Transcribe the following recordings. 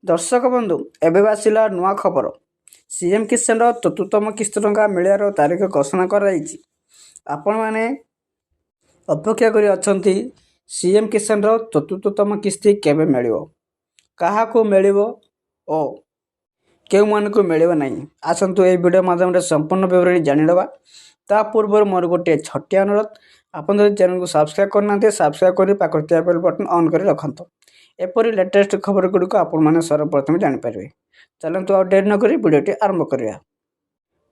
दर्शक बंधु एवं आसला नुआ खबर सीएम किसान चतुर्थतम किस्त टंका मिलवार तारीख घोषणा कराई। आपण मैंने अपेक्षा कर अछंती सीएम किसान चतुर्थतम किस्ती केबे मिलिवो, काहाकू मिलिवो ओ केउ मानकू मिलिवो नहीं। आसंतु ए वीडियो माध्यम संपूर्ण विवरणी जानिदबा। ता पूर्व मोर गोटे छोटिया अनुरोध, आपन जदि चैनल को सब्सक्राइब करना सब्सक्राइब कर पाखर बेल बटन ऑन कर रखंतु। एपरी लेटेस्ट खबर गुड़िक आपण सर्वप्रथम जानीपारे। चलतु आ डेरी नक वीडियोटी आरंभ करिया।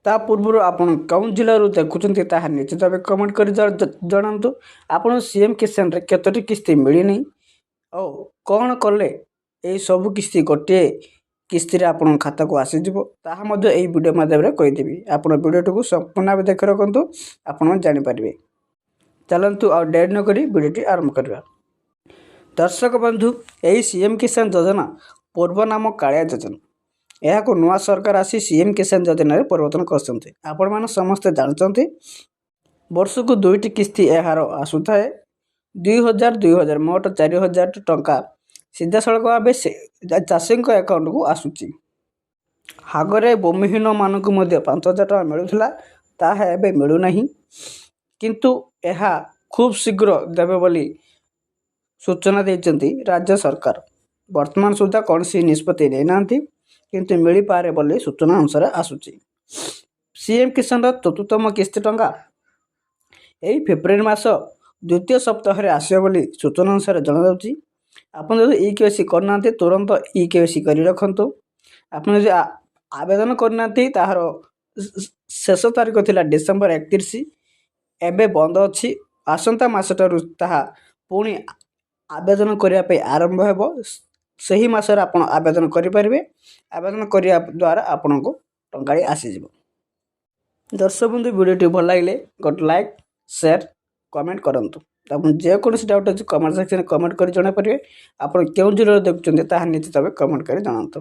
ता पूर्व आपन कौन जिलू देखुंत निश्चित भाव कमेंट कर जनातु। आपन सीएम किसान रे केतोटी किस्ती मिलनी और कौन कले यही सब किस्ती गोटे किस्ती आपण खाता को आसीज ताहा वीडियो माध्यम कहीदेवी। आप वीडियो को संपूर्ण देख रखु आपण जानीपारे। चलतु आ डेरी नक वीडियोटी आरंभ करिया। दर्शक बंधु यही सीएम किसान योजना पूर्व नाम कालिया योजना। यह नुआ सरकार आसी सीएम किसान योजना परिवर्तन करते आपण मैंने समस्ते जानते। वर्ष को दुईटी किस्ती यार आसुए 2000 मोट 4000 टंका सीधा सड़क भाव चाषी अकाउंट को आसूची। आगरे भूमिहीन मानक 5000 टका मिलूला ताहा एबे मिलूना, किंतु यह खूब शीघ्र देवे बोली सूचना देते राज्य सरकार। वर्तमान सुधा कौन सी निष्पत्ति लेना किंतु मिल पारे बोली सूचना अनुसार आसूची। सीएम किसान चतुर्थतम किस्ती टंका यही फेब्रुआरी मास द्वितीय सप्ताह आसो बोली सूचना अनुसार जनाई। आपन जब ईकेवाईसी करना तुरंत ईकेवाईसी कर रखु। आपन जो आवेदन करना तार शेष तारीख थिला डिसेम्बर 31। एबे बंद अच्छी आसंता मासटारू ताहा पुणी आवेदन करने आरंभ हो। सही मासरे आप आवेदन करें। आवेदन करने द्वारा आपण को टंका आसीज। दर्शक बंधु वीडियो भल लगे गोटे लाइक शेयर कमेंट करूँ। जेकोसी डाउट अच्छे कमेंट सेक्शन कमेंट कर जनाई पारे। आप क्यों जिले देखुं निश्चित भाव कमेंट कर जनातु।